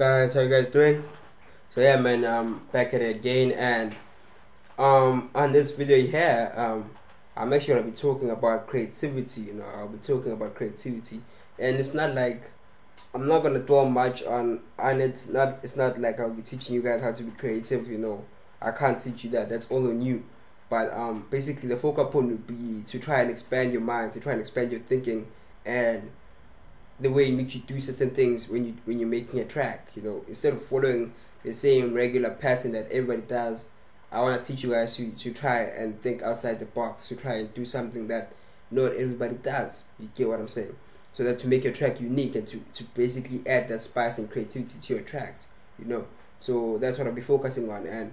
Guys, how you guys doing? So yeah, man, I'm back at it again, and on this video here, I'm actually gonna be talking about creativity. I'll be talking about creativity, and it's not like I'm not gonna dwell much on it. Not It's not like I'll be teaching you guys how to be creative. I can't teach you that. That's all on you. But basically, the focal point would be to try and expand your mind, to try and expand your thinking, and the way in which you do certain things when you're making a track. Instead of following the same regular pattern that everybody does, I want to teach you guys to try and think outside the box, to try and do something that not everybody does. You get what I'm saying? So that to make your track unique, and to basically add that spice and creativity to your tracks. So that's what I'll be focusing on, and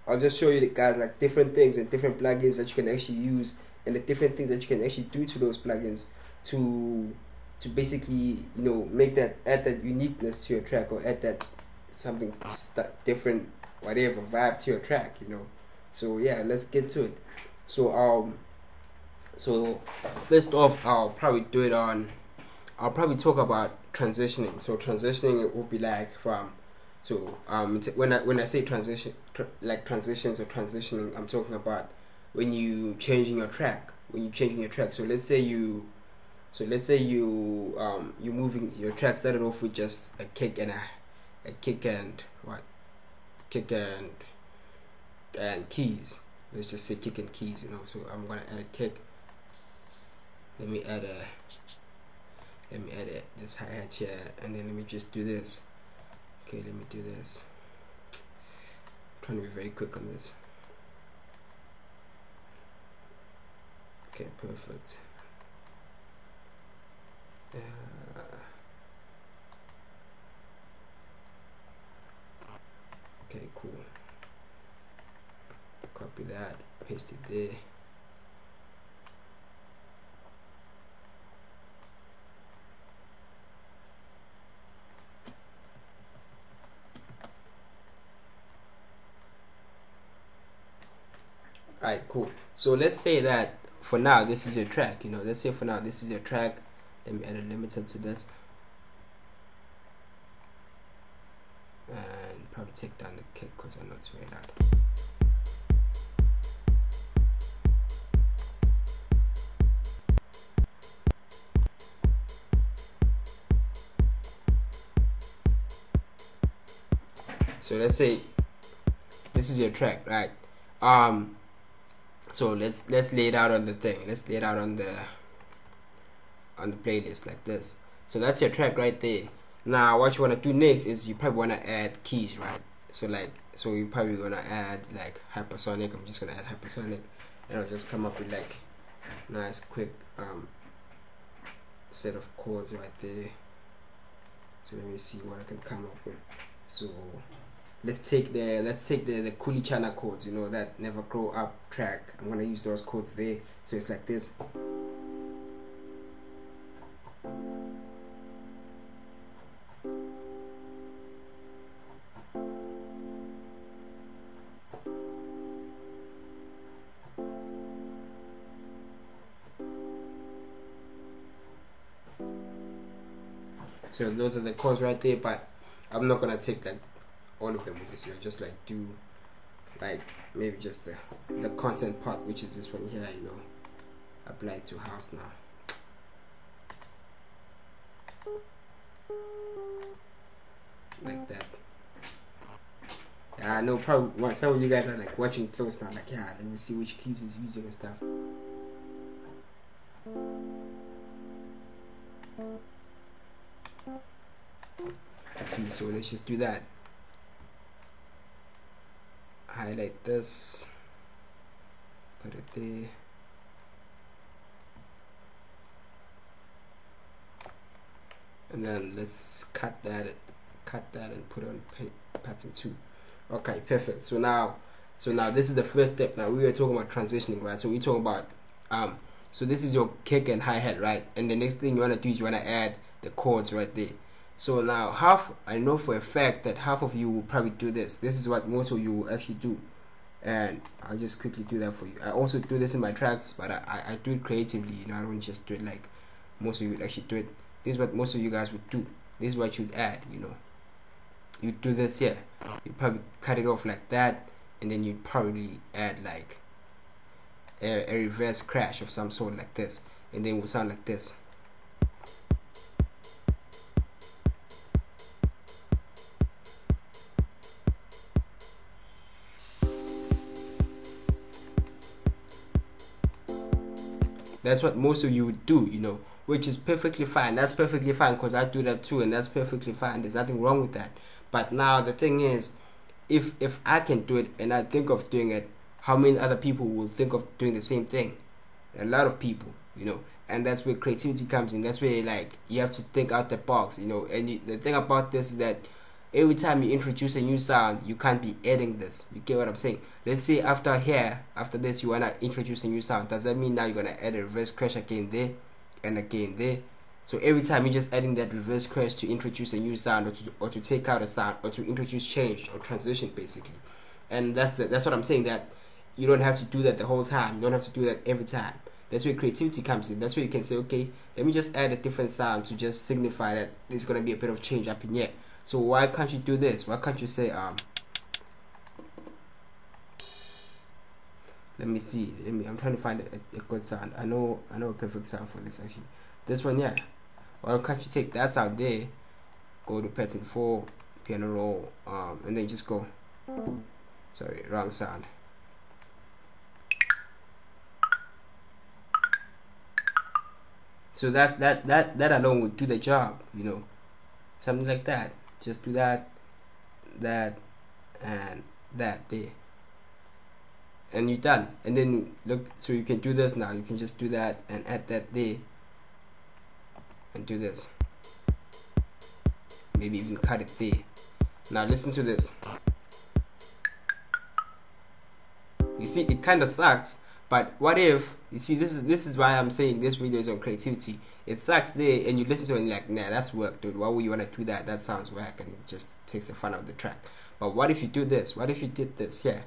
I'll just show you the guys like different things and different plugins that you can actually use, and the different things that you can actually do to those plugins to basically add that uniqueness to your track, or add that something different, whatever vibe to your track. So yeah, let's get to it. So first off, I'll probably talk about transitioning. So transitioning, it will be like from when I say like transitions or transitioning, I'm talking about when you changing your track. So let's say you're moving your track. Started off with just a kick and keys. Let's just say kick and keys. So I'm gonna add a kick. Let me add this hi-hat here, and then let me just do this. Okay, let me do this. I'm trying to be very quick on this. Okay, perfect. Okay, cool. Copy that, paste it there. Alright, cool. So let's say that for now this is your track. Let's say for now this is your track. Let me add a limiter to this, and probably take down the kick because I know it's very loud. So let's say this is your track, right? So let's lay it out on the thing. Let's lay it out on the playlist like this. So that's your track right there. Now what you want to do next is you probably want to add keys, right? So you probably want to add like hypersonic. I'm just going to add hypersonic, and I'll just come up with like nice quick set of chords right there. So let me see what I can come up with. So let's take the Kuli Chana chords, that Never Grow Up track. I'm gonna use those chords there. So it's like this. So those are the chords right there, but I'm not gonna take like all of them with this. Just like do like maybe just the constant part, which is this one here. Apply it to house now. Like that. Yeah, I know probably some of you guys are like watching close now, like, yeah, let me see which keys he's using and stuff. See, so let's just do that. Highlight this, put it there, and then let's cut that and put on pattern 2. Okay, perfect. So now this is the first step. Now we were talking about transitioning, right? So we're talking about so this is your kick and hi-hat, right? And the next thing you want to do is you want to add the chords right there. So now I know for a fact that half of you will probably do this. This is what most of you will actually do, and I'll just quickly do that for you. I also do this in my tracks, but I do it creatively. I don't just do it like most of you would actually do it. This is what most of you guys would do. This is what you'd add. you do this here. You probably cut it off like that, and then you probably add like a reverse crash of some sort like this, and then it will sound like this. That's what most of you would do, you know, which is perfectly fine. That's perfectly fine, because I do that too, and that's perfectly fine. There's nothing wrong with that. But now the thing is, if I can do it and I think of doing it, how many other people will think of doing the same thing? A lot of people, you know. And that's where creativity comes in. That's where, like, you have to think out the box, you know. And the thing about this is that every time you introduce a new sound, you can't be adding this. You get what I'm saying? Let's say after this, you wanna introduce a new sound. Does that mean now you're gonna add a reverse crash again there and again there? So every time you're just adding that reverse crash to introduce a new sound, or to take out a sound, or to introduce change or transition, basically. And that's what I'm saying, that you don't have to do that the whole time. You don't have to do that every time. That's where creativity comes in. That's where you can say, okay, let me just add a different sound to just signify that there's gonna be a bit of change up in here. So why can't you do this? Why can't you say let me see. I'm trying to find a good sound. I know a perfect sound for this actually. This one, yeah. Why can't you take that sound there, go to pattern 4, piano roll, and then just go. Sorry, wrong sound. So that alone would do the job, you know. Something like that. Just do that, and that there, and you're done. And then look, so you can do this now. You can just do that and add that there, and do this. Maybe even cut it there. Now listen to this. You see, it kind of sucks. But what if, you see, this is why I'm saying this video is on creativity. It sucks there, and you listen to it and you're like, nah, that's work, dude. Why would you want to do that? That sounds whack, and it just takes the fun out of the track. But what if you do this? What if you did this here?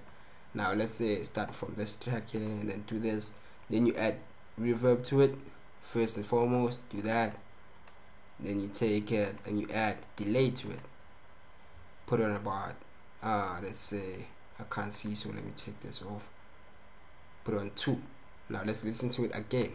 Now let's say start from this track here and then do this. Then you add reverb to it first and foremost. Do that. Then you take it and you add delay to it. Put it on about let's say, I can't see, so let me take this off. Put on 2. Now let's listen to it again.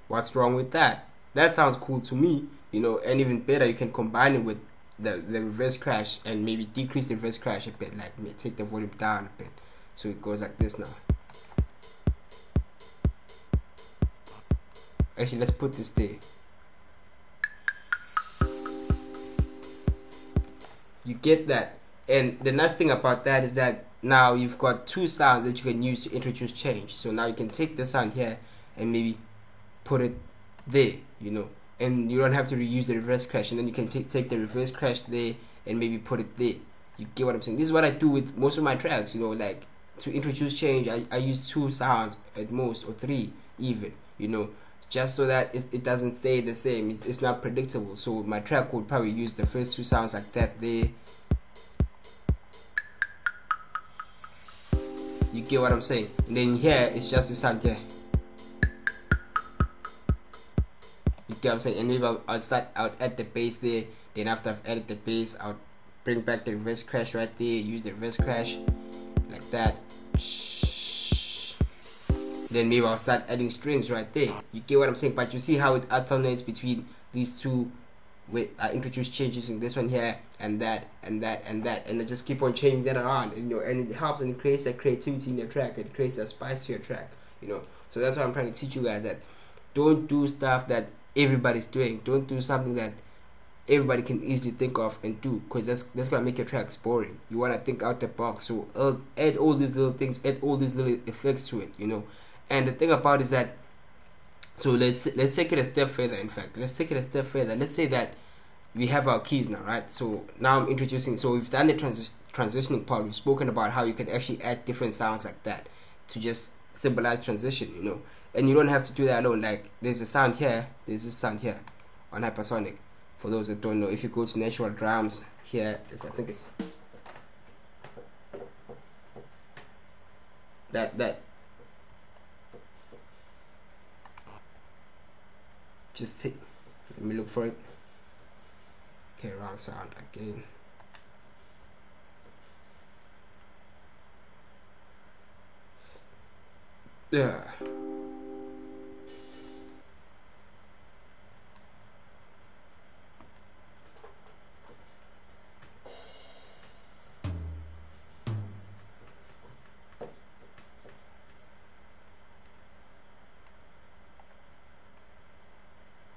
What's wrong with that? That sounds cool to me, you know. And even better, you can combine it with the reverse crash and maybe decrease the reverse crash a bit, like take the volume down a bit, so it goes like this now. Actually, let's put this there. You get that? And the nice thing about that is that now you've got 2 sounds that you can use to introduce change. So now you can take the sound here and maybe put it there, you know, and you don't have to reuse the reverse crash. And then you can take the reverse crash there and maybe put it there. You get what I'm saying? This is what I do with most of my tracks, you know, like to introduce change. I use 2 sounds at most, or 3 even, you know, just so that it doesn't stay the same. It's not predictable. So my track would probably use the first 2 sounds like that there. You get what I'm saying? And then here it's just the sound here. You get what I'm saying? And maybe I'll add the bass there. Then after I've added the bass, I'll bring back the reverse crash right there. Use the reverse crash like that. Then maybe I'll start adding strings right there. You get what I'm saying? But you see how it alternates between these 2. I introduce changes in this one here, and that, and that, and that, and I just keep on changing that around, and, you know, and it helps, and it creates that creativity in your track. It creates a spice to your track, you know. So that's what I'm trying to teach you guys, that don't do stuff that everybody's doing. Don't do something that everybody can easily think of and do, because that's gonna make your tracks boring. You wanna think out the box. So add all these little things, add all these little effects to it, you know. And the thing about it is that, so let's take it a step further. In fact, let's take it a step further. Let's say that we have our keys now, right? So now I'm introducing. So we've done the transitioning part. We've spoken about how you can actually add different sounds like that to just symbolize transition, you know. And you don't have to do that alone. Like there's a sound here, there's this sound here on Hypersonic. For those that don't know, if you go to natural drums here, I think it's that just take, let me look for it. Okay, wrong sound again. Yeah.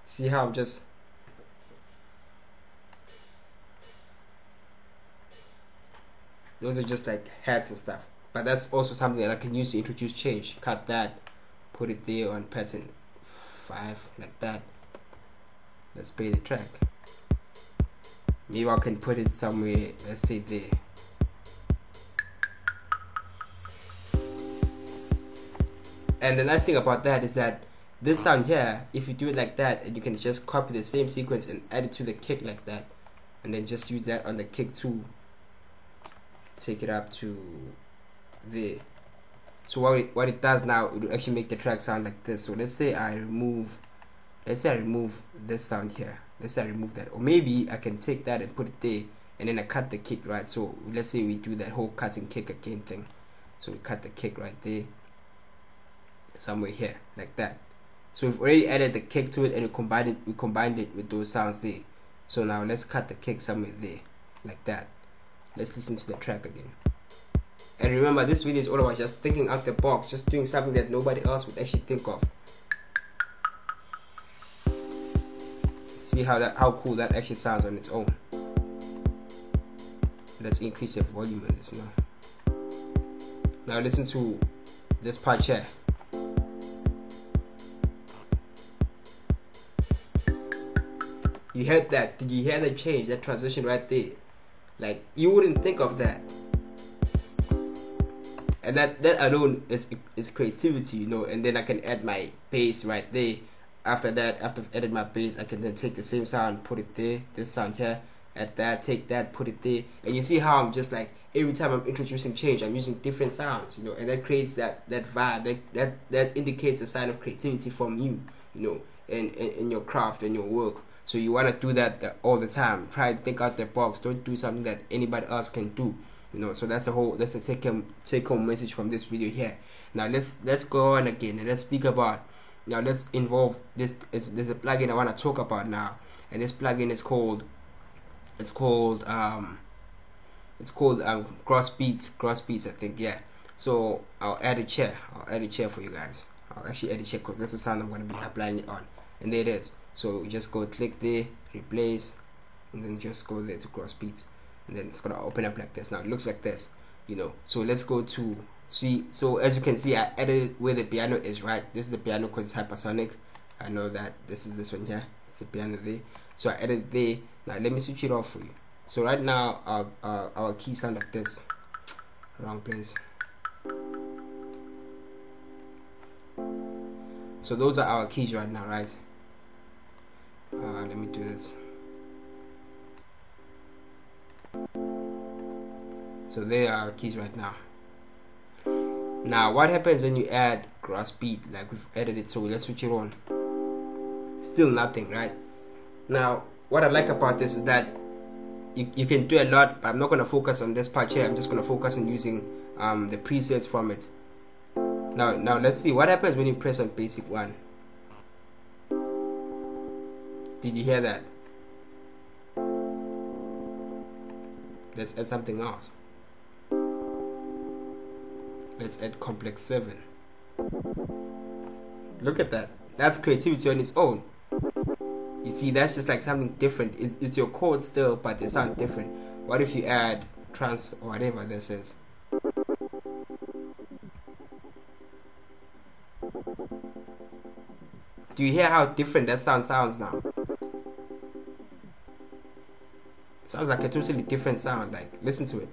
See how I'm just those are just like hats and stuff, but that's also something that I can use to introduce change. Cut that, put it there on pattern 5 like that. Let's play the track. Maybe I can put it somewhere, let's say there. And the nice thing about that is that this sound here, if you do it like that, and you can just copy the same sequence and add it to the kick like that, and then just use that on the kick too, take it up to there. So what it does now, it will actually make the track sound like this. So let's say I remove this sound here. Let's say I remove that, or maybe I can take that and put it there, and then I cut the kick, right? So let's say we do that whole cut and kick again thing. So we cut the kick right there, somewhere here like that. So we've already added the kick to it, and we combined it with those sounds there. So now let's cut the kick somewhere there like that. Let's listen to the track again. And remember, this video is all about just thinking out the box, just doing something that nobody else would actually think of. See how cool that actually sounds on its own. Let's increase the volume on this now. Now listen to this part here. You heard that? Did you hear the change, that transition right there? Like, you wouldn't think of that. And that alone is creativity, you know. And then I can add my bass right there. After that, after I've added my bass, I can then take the same sound, put it there, this sound here, add that, take that, put it there. And you see how I'm just like, every time I'm introducing change, I'm using different sounds, you know. And that creates that vibe, that indicates a sign of creativity from you, you know, in your craft and your work. So you want to do that all the time. Try and think out the box. Don't do something that anybody else can do, you know. So that's the take home message from this video here. Now let's go on again, and let's speak about, now let's involve this. There's a plugin I want to talk about now, and this plugin is called Gross Beats, I think, yeah. So I'll add a chair for you guys. I'll actually add a chair because that's the sound I'm going to be applying it on, and there it is. So you just go click there, replace, and then just go there to Gross Beats, and then it's gonna open up like this. Now it looks like this, you know. So let's go to see. So as you can see, I added where the piano is, right? This is the piano because it's hypersonic. I know that this is this one here. It's the piano there. So I added there. Now let me switch it off for you. So right now our keys sound like this. Wrong place. So those are our keys right now, right? Let me do this. So there are our keys right now. Now what happens when you add Gross Beat, like we've added it? So let's switch it on. Still nothing, right? Now what I like about this is that you can do a lot, but I'm not going to focus on this part here. I'm just going to focus on using the presets from it. Now let's see what happens when you press on basic 1. Did you hear that? Let's add something else. Let's add complex 7. Look at that. That's creativity on its own. You see, that's just like something different. It's your chord still, but they sound different. What if you add trance or whatever this is? Do you hear how different that sounds now? It sounds like a totally different sound. Like, listen to it.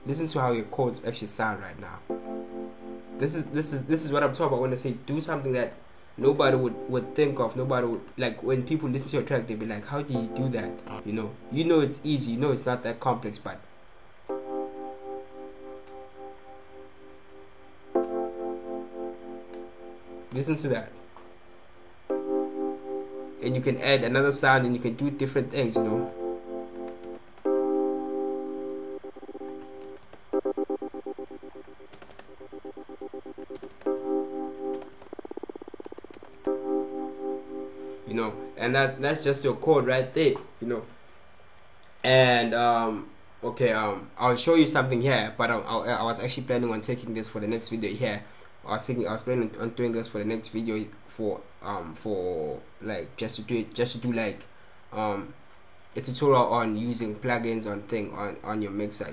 Listen to how your chords actually sound right now. This is what I'm talking about when I say do something that nobody would think of. Nobody would, like, when people listen to your track, they'll be like, how do you do that? You know it's easy, you know it's not that complex, but listen to that. And you can add another sound, and you can do different things, and that's just your code right there, and okay, I'll show you something here, but I was actually planning on taking this for the next video here. I was planning on doing this for the next video for like just to do like a tutorial on using plugins on your mixer,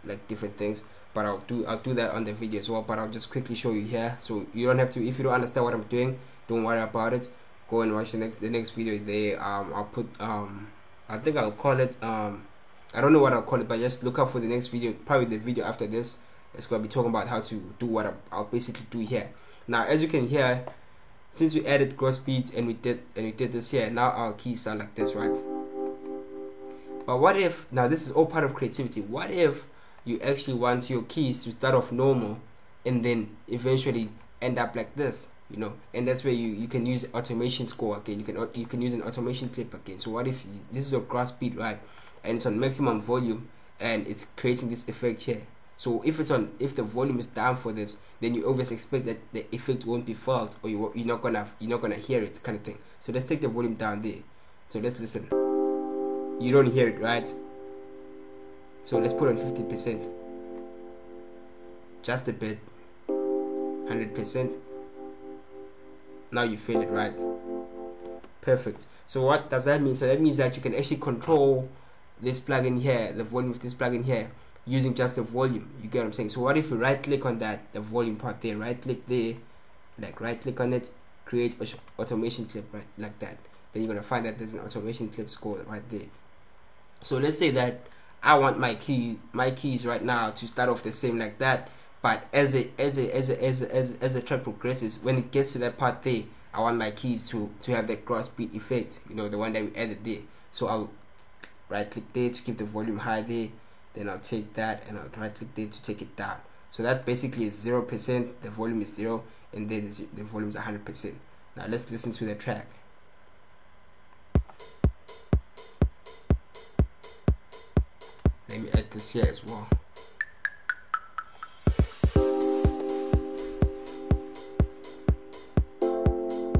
like different things. But I'll do that on the video as well, but I'll just quickly show you here, so you don't have to. If you don't understand what I'm doing, don't worry about it. Go and watch the next video there. I'll put I think I'll call it I don't know what I'll call it, but just look out for the next video. Probably the video after this, it's going to be talking about how to do what I'll basically do here. Now, as you can hear, since we added gross beat and we did this here, now our keys sound like this, right? But what if, now this is all part of creativity, what if you actually want your keys to start off normal and then eventually end up like this, and that's where you can use automation score again. You can use an automation clip again. So what if this is a gross beat, right, and it's on maximum volume and it's creating this effect here? So if the volume is down for this, then you always expect that the effect won't be felt, or you're not gonna hear it, kind of thing. So let's take the volume down there. So let's listen. You don't hear it, right? So let's put on 50%, just a bit, 100%. Now you feel it, right? Perfect. So what does that mean? So that means that you can actually control this plugin here, the volume of this plugin here, using just the volume. You get what I'm saying? So what if you right click on that, the volume part there, right click there, like right click on it, create automation clip, right, like that. Then you're gonna find that there's an automation clip score right there. So let's say that I want my keys right now to start off the same like that, but as the track progresses, when it gets to that part there, I want my keys to have that gross beat effect, the one that we added there. So I'll right click there to keep the volume high there, then I'll take that and I'll right click there to take it down. So that basically is 0%, the volume is 0, and then the volume is 100%. Now let's listen to the track. Let me add this here as well.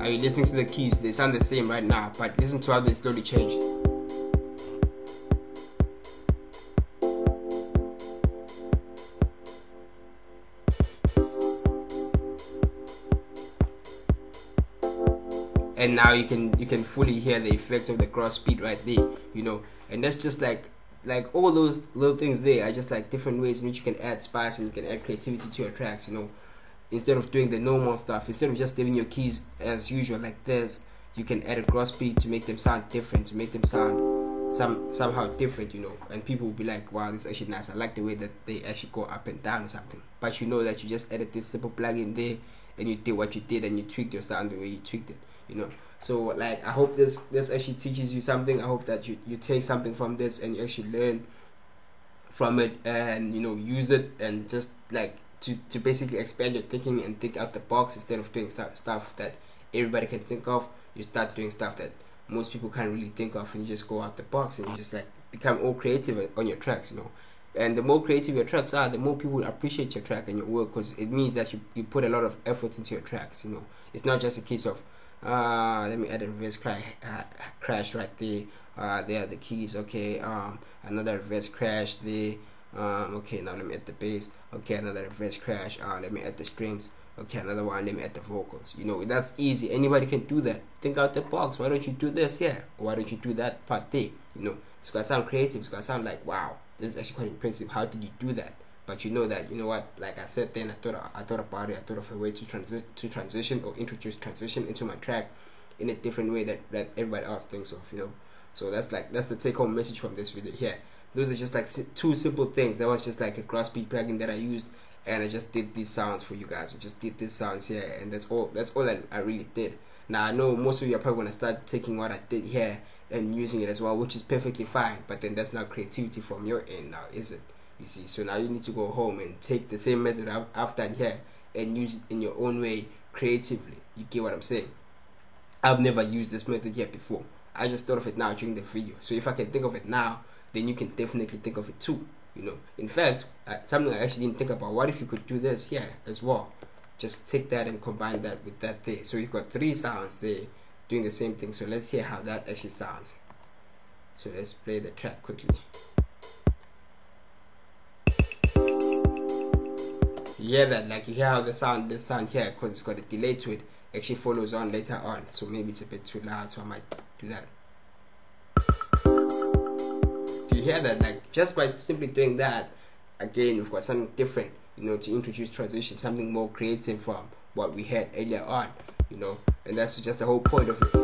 Are you listening to the keys? They sound the same right now, but listen to how they slowly change. And now you can fully hear the effect of the gross beat right there, and that's just like all those little things there are just like different ways in which you can add spice and you can add creativity to your tracks. Instead of doing the normal stuff, instead of just leaving your keys as usual like this, you can add a gross beat to make them sound different, to make them sound somehow different, and people will be like, wow, this is actually nice. I like the way that they actually go up and down or something. But you know that you just added this simple plugin there and you did what you did and you tweaked your sound the way you tweaked it, So like, I hope this actually teaches you something. I hope that you take something from this and you actually learn from it and use it, and just like to basically expand your thinking and think out the box. Instead of doing stuff that everybody can think of, you start doing stuff that most people can't really think of, and you just go out the box and you just like become all creative on your tracks, And the more creative your tracks are, the more people appreciate your track and your work, because it means that you put a lot of effort into your tracks. It's not just a case of let me add a reverse crash right there. There are the keys. Okay, another reverse crash there. Okay, now let me add the bass. Okay, another reverse crash. Let me add the strings. Okay, another one. Let me add the vocals. That's easy. Anybody can do that. Think out the box. Why don't you do this here? Or why don't you do that part there? It's gonna sound creative. It's gonna sound like, wow, this is actually quite impressive. How did you do that? But what, like I said then, I thought about it. I thought of a way to transition or introduce transition into my track in a different way that everybody else thinks of, So that's the take-home message from this video here. Those are just like two simple things. That was just like a gross beat plugin that I used, and I just did these sounds for you guys. I just did these sounds here, and that's all I really did. Now I know most of you are probably gonna start taking what I did here and using it as well, which is perfectly fine, but then that's not creativity from your end now, is it? You see, so now you need to go home and take the same method I've done here and use it in your own way creatively. You get what I'm saying? I've never used this method yet before. I just thought of it now during the video. So if I can think of it now, then you can definitely think of it too. You know, in fact, something I actually didn't think about. What if you could do this here as well? Just take that and combine that with that there. So you've got 3 sounds there doing the same thing. So let's hear how that actually sounds. So let's play the track quickly. You hear that? Like you hear how the sound, this sound here, because it's got a delay to it, actually follows on later on. So maybe it's a bit too loud, so I might do that. Do you hear that? Like just by simply doing that, again, we've got something different, you know, to introduce transition, something more creative from what we had earlier on, you know, and that's just the whole point of it.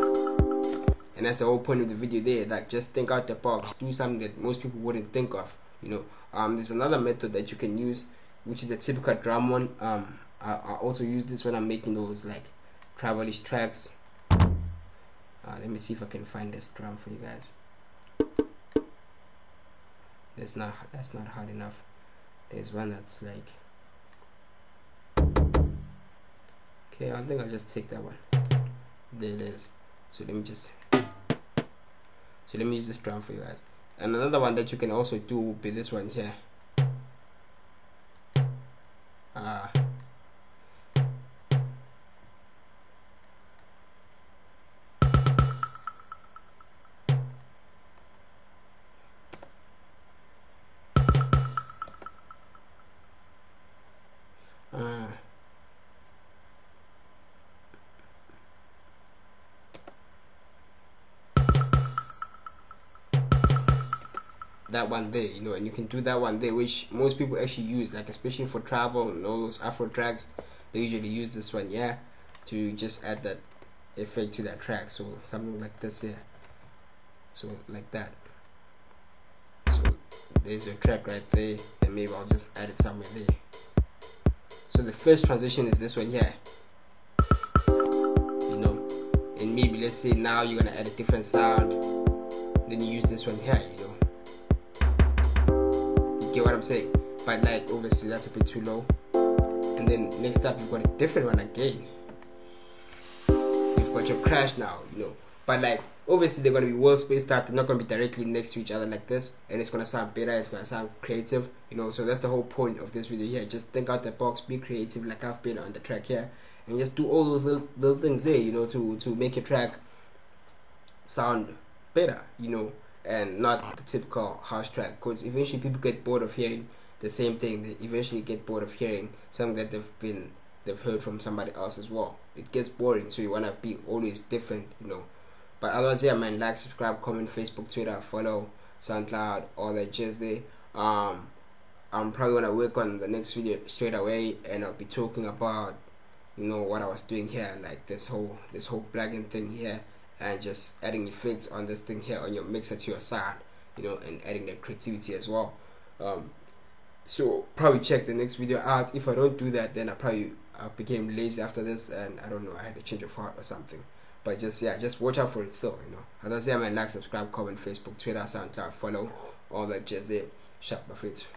And that's the whole point of the video there. Like just think out the box, do something that most people wouldn't think of, you know. There's another method that you can use, which is a typical drum one. I also use this when I'm making those like travelish tracks. Let me see if I can find this drum for you guys. That's not hard enough. There's one that's like, okay, I think I'll just take that one. There it is. So let me use this drum for you guys. And another one that you can also do will be this one here. That one there, you know, and you can do that one there, which most people actually use, like especially for travel and all those Afro tracks. They usually use this one, yeah, to just add that effect to that track. So something like this here, so like that. So there's your track right there, and maybe I'll just add it somewhere there. So the first transition is this one here, you know, and maybe let's say now you're gonna add a different sound, then you use this one here, you know. Get what I'm saying? But like obviously that's a bit too low. And then next up you've got a different one again. You've got your crash now, you know. But like obviously they're gonna be well spaced out. They're not gonna be directly next to each other like this, and it's gonna sound better. It's gonna sound creative, you know. So that's the whole point of this video here. Just think out the box, be creative, like I've been on the track here, and just do all those little things there, you know, to make your track sound better, you know, and not the typical house track, because eventually people get bored of hearing the same thing. They eventually get bored of hearing something that they've heard from somebody else as well. It gets boring, so you want to be always different, you know. But otherwise, yeah, man, like, subscribe, comment, Facebook, Twitter, follow, SoundCloud, all that jazz there. I'm probably gonna work on the next video straight away, and I'll be talking about, you know, what I was doing here, like this whole plugin thing here, and just adding effects on this thing here on your mixer to your sound, you know, and adding that creativity as well. So probably check the next video out. If I don't do that, then I became lazy after this, and I don't know, I had a change of heart or something. But just, yeah, just watch out for it still, you know. Otherwise, yeah, man, like, subscribe, comment, Facebook, Twitter, SoundCloud, follow, all that jazz there. Sharp my face.